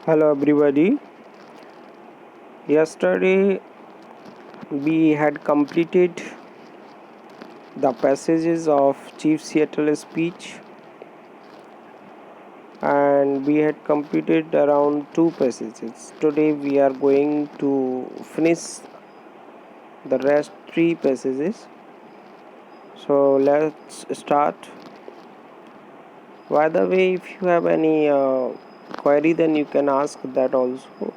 Hello, everybody. Yesterday we had completed the passages of Chief Seattle's speech, and we had completed around two passages. Today we are going to finish the rest three passages. So let's start. By the way, if you have any query, then you can ask that also.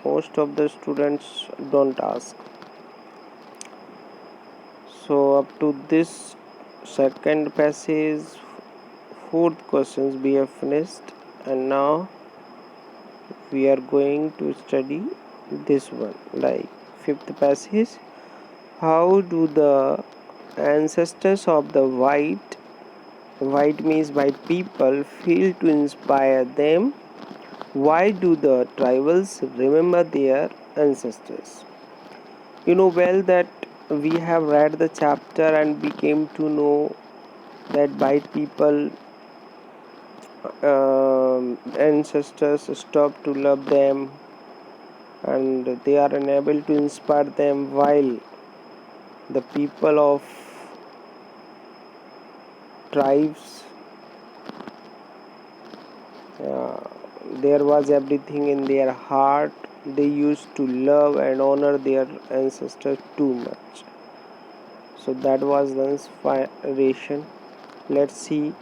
Most of the students don't ask. So up to this second passage, fourth questions we have finished, and now we are going to study this one, like fifth passage. How do the ancestors of the white means white people, feel to inspire them? Why do the tribals remember their ancestors? You know well that we have read the chapter and we came to know that white people ancestors stop to love them and they are unable to inspire them, while the people of tribes, uh, there was everything in their heart. They used to love and honor their ancestors too much. So that was the inspiration. Let's see.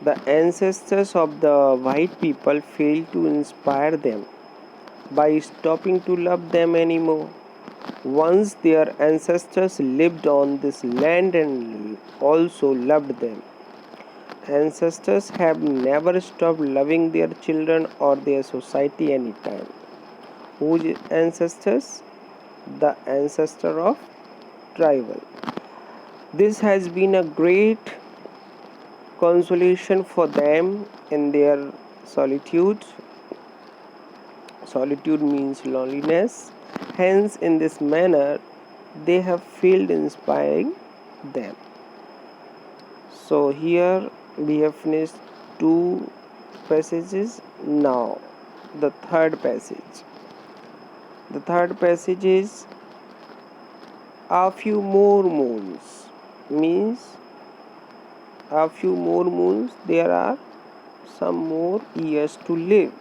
The ancestors of the white people failed to inspire them by stopping to love them anymore. Once their ancestors lived on this land and also loved them. Ancestors have never stopped loving their children or their society anytime. Whose ancestors? The ancestor of tribal. This has been a great consolation for them in their solitude. Solitude means loneliness. Hence, in this manner, they have failed inspiring them. So, here we have finished two passages. Now, the third passage. The third passage is a few more moons. Means a few more moons, there are some more years to live.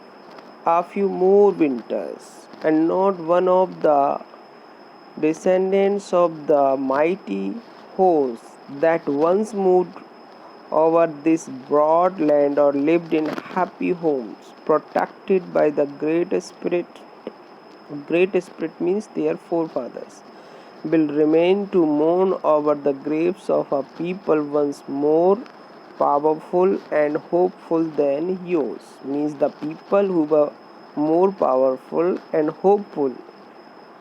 A few more winters, and not one of the descendants of the mighty host that once moved over this broad land or lived in happy homes protected by the Great Spirit. Great Spirit means their forefathers will remain to mourn over the graves of a people once more powerful and hopeful than yours. Means the people who were more powerful and hopeful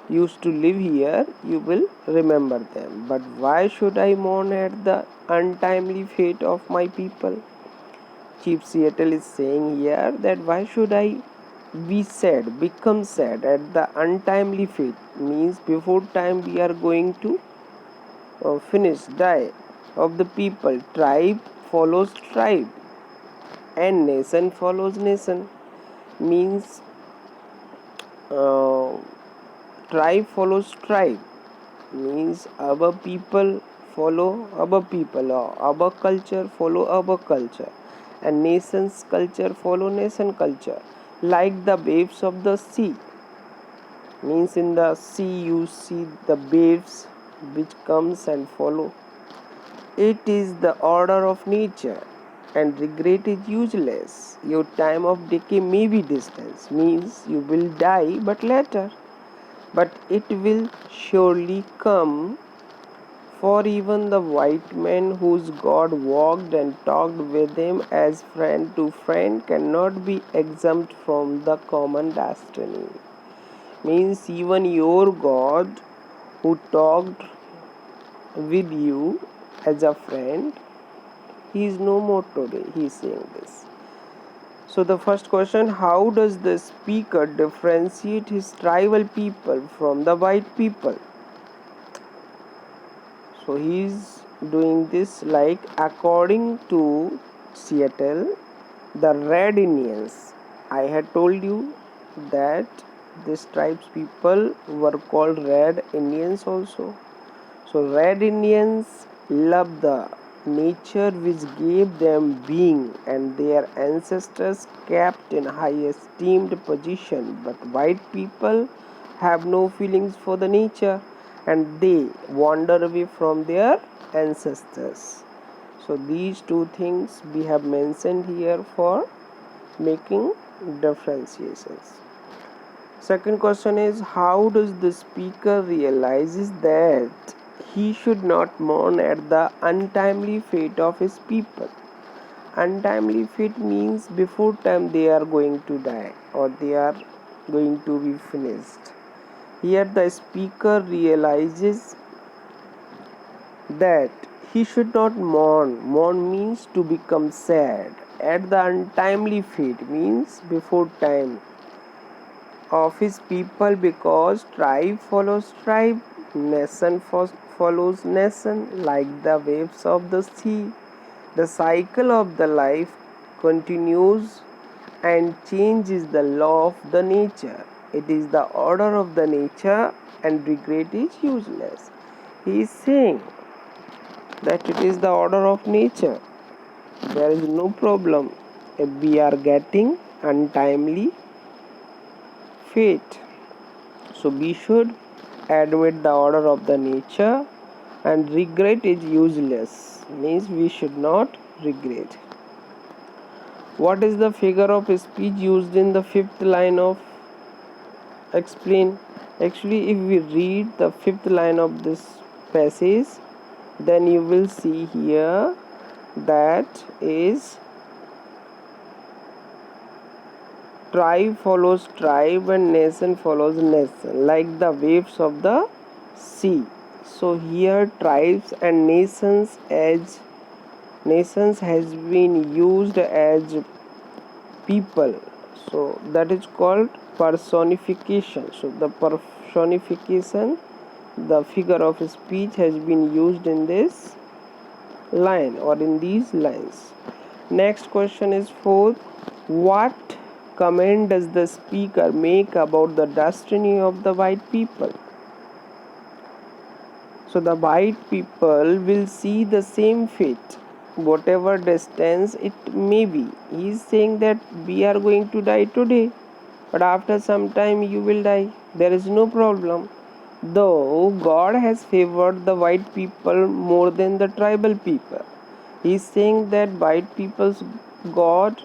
used to live here, you will remember them. But why should I mourn at the untimely fate of my people? Chief Seattle is saying here that why should I be sad, become sad at the untimely fate? Means before time we are going to finish, die of the people. Tribe follows tribe and nation follows nation. Means uh, tribe follows tribe. Means our people follow our people, or our culture follow our culture, and nation's culture follow nation culture, like the waves of the sea. Means in the sea you see the waves which comes and follow. It is the order of nature, and regret is useless. Your time of decay may be distant. Means you will die but later, but it will surely come. For even the white man whose God walked and talked with him as friend to friend cannot be exempt from the common destiny. Means even your God who talked with you as a friend, he is no more today. He is saying this. So the first question, how does the speaker differentiate his tribal people from the white people? So he is doing this like according to Seattle, the red Indians. I had told you that these tribes people were called Red Indians also. So Red Indians loved the nature which gave them being, and their ancestors kept in high esteemed position. But white people have no feelings for the nature, and they wander away from their ancestors. So these two things we have mentioned here for making differentiations. Second question is, how does the speaker realizes that he should not mourn at the untimely fate of his people? Untimely fate means before time they are going to die or they are going to be finished. Here the speaker realizes that he should not mourn. Mourn means to become sad. At the untimely fate means before time of his people, because tribe follows tribe, nation follows nation, like the waves of the sea. The cycle of the life continues, and change is the law of the nature. It is the order of the nature, and regret is useless. He is saying that it is the order of nature. There is no problem if we are getting untimely fate. So we should admit the order of the nature, and regret is useless, means we should not regret. What is the figure of speech used in the fifth line of explain? Actually, if we read the fifth line of this passage, then you will see here that is tribe follows tribe and nation follows nation, like the waves of the sea. So here tribes and nations has been used as people, so that is called personification. So the personification, the figure of speech has been used in this line or in these lines. Next question is fourth. What comment does the speaker make about the destiny of the white people? So the white people will see the same fate, whatever distance it may be. He is saying that we are going to die today, but after some time you will die. There is no problem. Though God has favored the white people more than the tribal people. He is saying that white people's God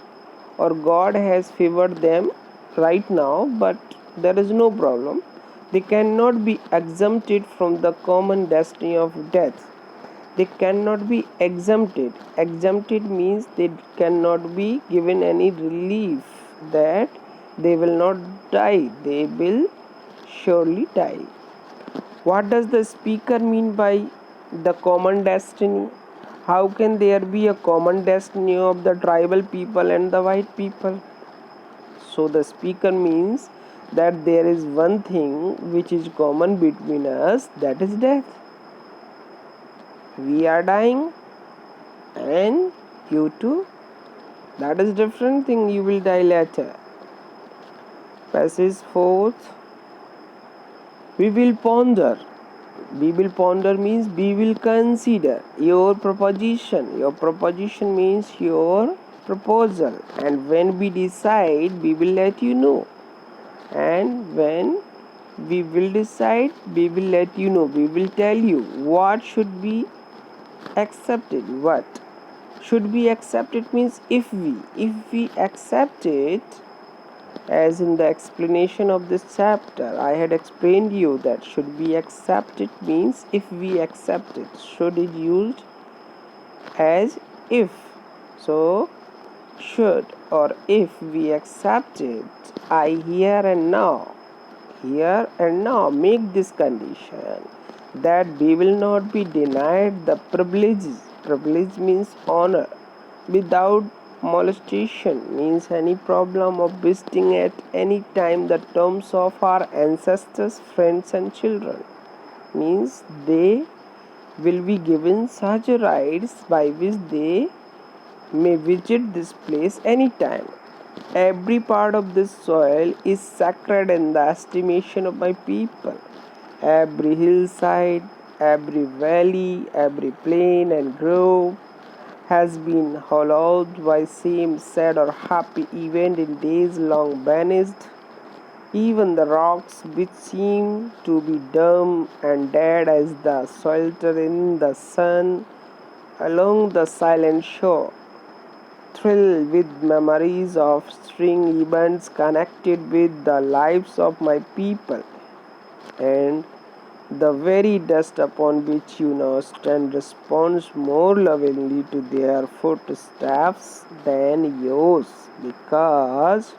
or God has favored them right now, but there is no problem. They cannot be exempted from the common destiny of death. They cannot be exempted. Exempted means they cannot be given any relief that they will not die. They will surely die. What does the speaker mean by the common destiny? How can there be a common destiny of the tribal people and the white people? So the speaker means that there is one thing which is common between us, that is death. We are dying and you too. That is different thing, you will die later. Passage fourth. We will ponder. We will ponder means we will consider your proposition. Your proposition means your proposal. And when we decide, we will let you know. And when we will decide, we will let you know. We will tell you what should be accepted. What should be accepted means if we accept it, as in the explanation of this chapter, I had explained you that should be accepted means if we accept it. Should is used as if. So should or if we accept it, I here and now make this condition that we will not be denied the privileges. Privilege means honor. Without molestation means any problem of visiting at any time the terms of our ancestors, friends and children, means they will be given such rights by which they may visit this place anytime. Every part of this soil is sacred in the estimation of my people. Every hillside, every valley, every plain and grove has been hallowed by some sad or happy event in days long vanished. Even the rocks which seem to be dumb and dead as the swelter in the sun along the silent shore thrill with memories of string events connected with the lives of my people, and the very dust upon which you now stand responds more lovingly to their footsteps than yours, because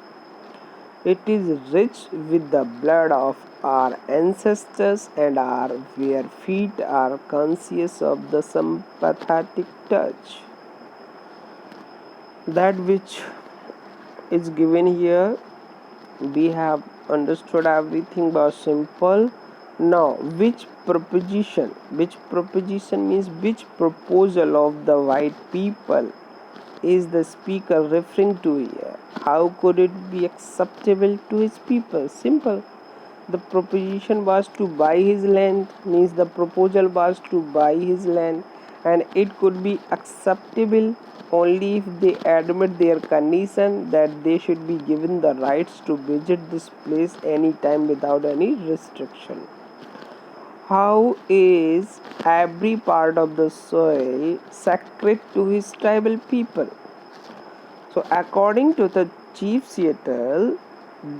it is rich with the blood of our ancestors, and our bare feet are conscious of the sympathetic touch. That which is given here, we have understood everything by simple. Now, which proposition means which proposal of the white people is the speaker referring to here? How could it be acceptable to his people? Simple. The proposition was to buy his land, means the proposal was to buy his land, and it could be acceptable only if they admit their condition that they should be given the rights to visit this place anytime without any restriction. How is every part of the soil sacred to his tribal people? So, according to the Chief Seattle,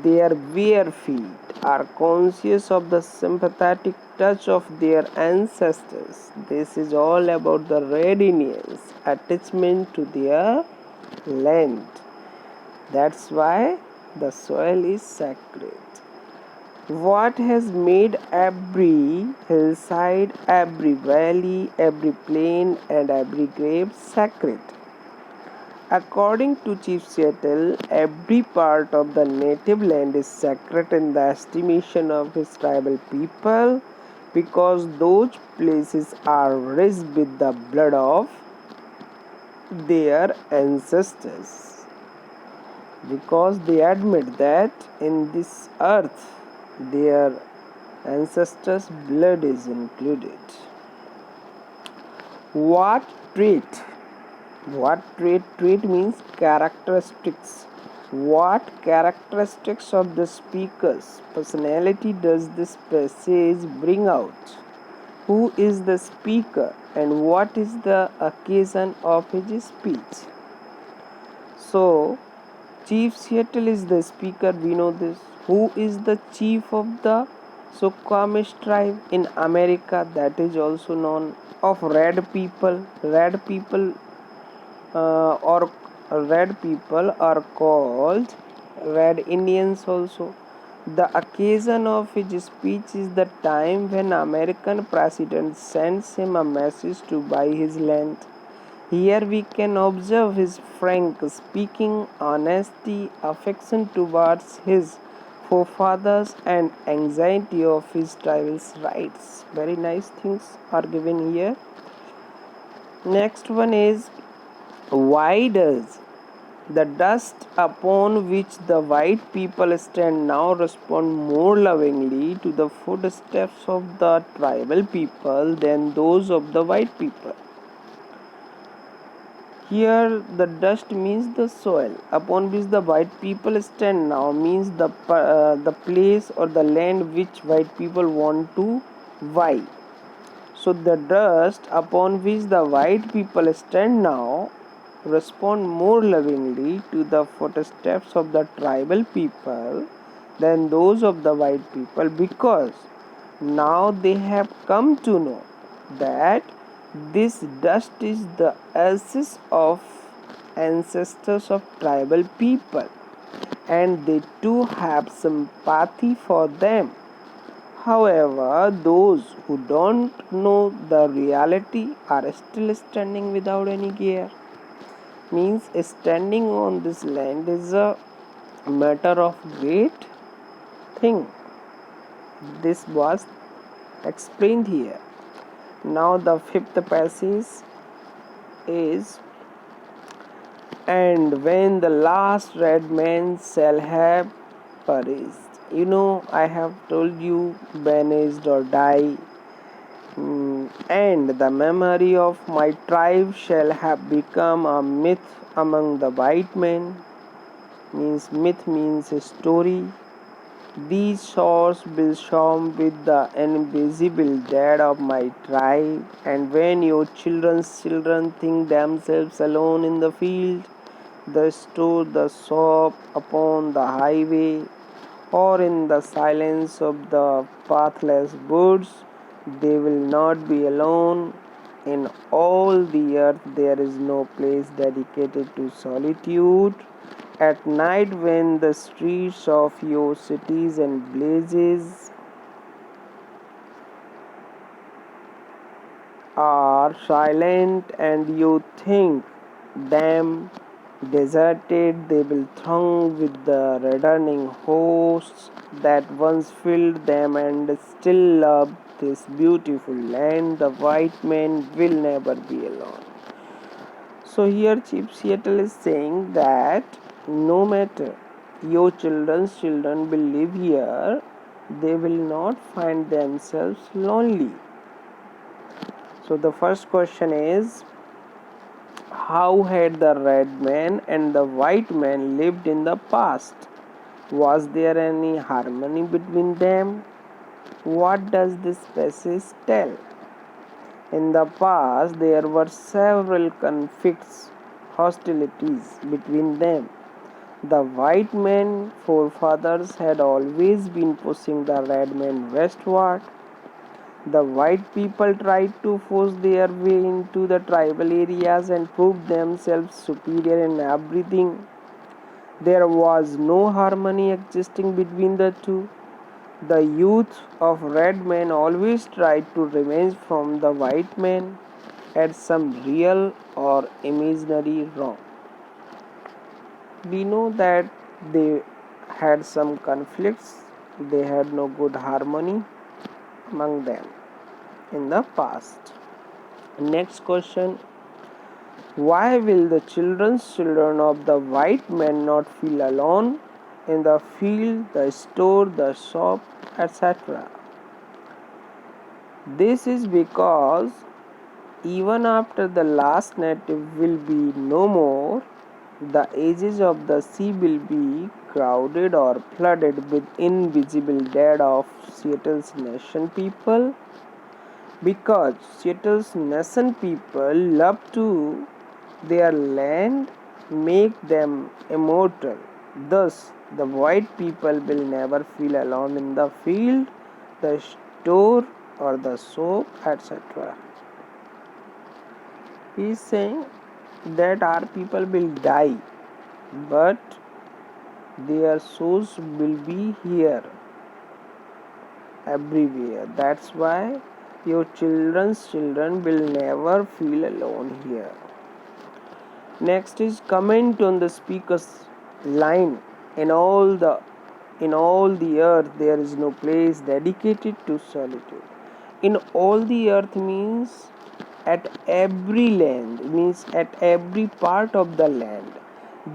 their bare feet are conscious of the sympathetic touch of their ancestors. This is all about the readiness, attachment to their land. That's why the soil is sacred. What has made every hillside, every valley, every plain, and every grave sacred? According to Chief Seattle, every part of the native land is sacred in the estimation of his tribal people, because those places are rich with the blood of their ancestors. Because they admit that in this earth their ancestors' blood is included. What trait? What trait? Trait means characteristics. What characteristics of the speaker's personality does this passage bring out? Who is the speaker and what is the occasion of his speech? So, Chief Seattle is the speaker, we know this. Who is the chief of the Suquamish tribe in America, that is also known of red people? Or red people are called red Indians also. The occasion of his speech is the time when American president sends him a message to buy his land. Here we can observe his frank speaking, honesty, affection towards his forefathers, and anxiety of his tribal's rights. Very nice things are given here. Next one is, why does the dust upon which the white people stand now respond more lovingly to the footsteps of the tribal people than those of the white people? Here the dust means the soil upon which the white people stand now, means the place or the land which white people want to buy. So the dust upon which the white people stand now respond more lovingly to the footsteps of the tribal people than those of the white people, because now they have come to know that this dust is the ashes of ancestors of tribal people, and they too have sympathy for them. However, those who don't know the reality are still standing without any gear. Means standing on this land is a matter of great thing. This was explained here. Now the fifth passage is, And when the last red man shall have perished. I have told you, banished or die. And the memory of my tribe shall have become a myth among the white men. Myth means story. These shores will shone with the invisible dead of my tribe, and when your children's children think themselves alone in the field, they store the soap upon the highway, or in the silence of the pathless woods, they will not be alone. In all the earth there is no place dedicated to solitude. At night, when the streets of your cities and villages are silent and you think them deserted, they will throng with the returning hosts that once filled them and still love this beautiful land. The white man will never be alone. So here Chief Seattle is saying that no matter your children's children will live here, they will not find themselves lonely. So the first question is, how had the red man and the white man lived in the past? Was there any harmony between them? What does this passage tell? In the past, there were several conflicts, hostilities between them. The white men forefathers had always been pushing the red men westward. The white people tried to force their way into the tribal areas and prove themselves superior in everything. There was no harmony existing between the two. The youth of red men always tried to revenge from the white men at some real or imaginary wrong. We know that they had some conflicts, they had no good harmony among them in the past. Next question, why will the children's children of the white men not feel alone in the field, the store, the shop, etc.? This is because even after the last native will be no more, the edges of the sea will be crowded or flooded with invisible dead of Seattle's nation people, because Seattle's nation people love to their land make them immortal. Thus, the white people will never feel alone in the field, the store, or the soap, etc. He is saying that our people will die, but their souls will be here everywhere. That's why your children's children will never feel alone here. Next is comment on the speaker's line. In all the earth there is no place dedicated to solitude. In all the earth means at every land, means at every part of the land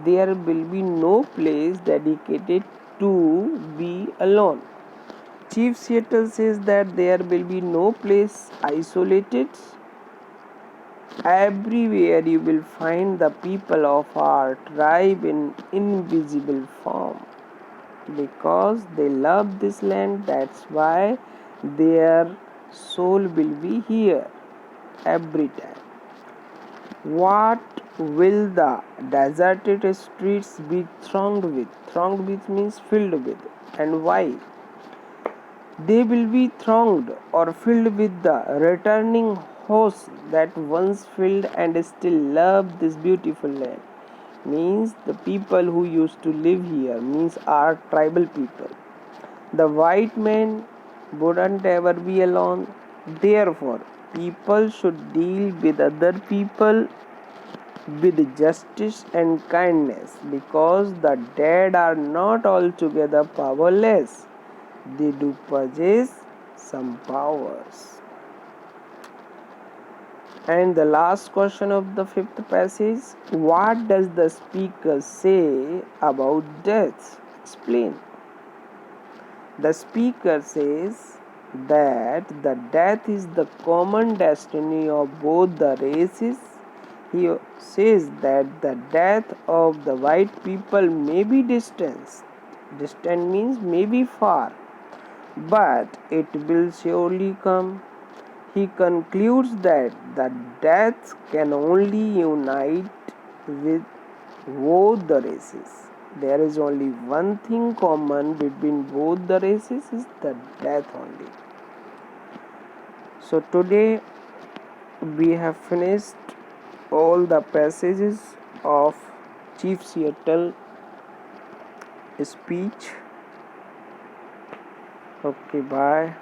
there will be no place dedicated to be alone. Chief Seattle says that there will be no place isolated. Everywhere you will find the people of our tribe in invisible form. Because they love this land, that's why their soul will be here every time. What will the deserted streets be thronged with? Thronged with means filled with. And why? They will be thronged or filled with the returning hosts that once filled and still love this beautiful land. Means the people who used to live here, means our tribal people. The white man wouldn't ever be alone. Therefore, people should deal with other people with justice and kindness, because the dead are not altogether powerless. They do possess some powers. And the last question of the fifth passage, what does the speaker say about death? Explain. The speaker says that the death is the common destiny of both the races. He says that the death of the white people may be distant. Distant means may be far, but it will surely come. He concludes that the death can only unite with both the races. There is only one thing common between both the races is the death only. So today we have finished all the passages of Chief Seattle speech. Okay, bye.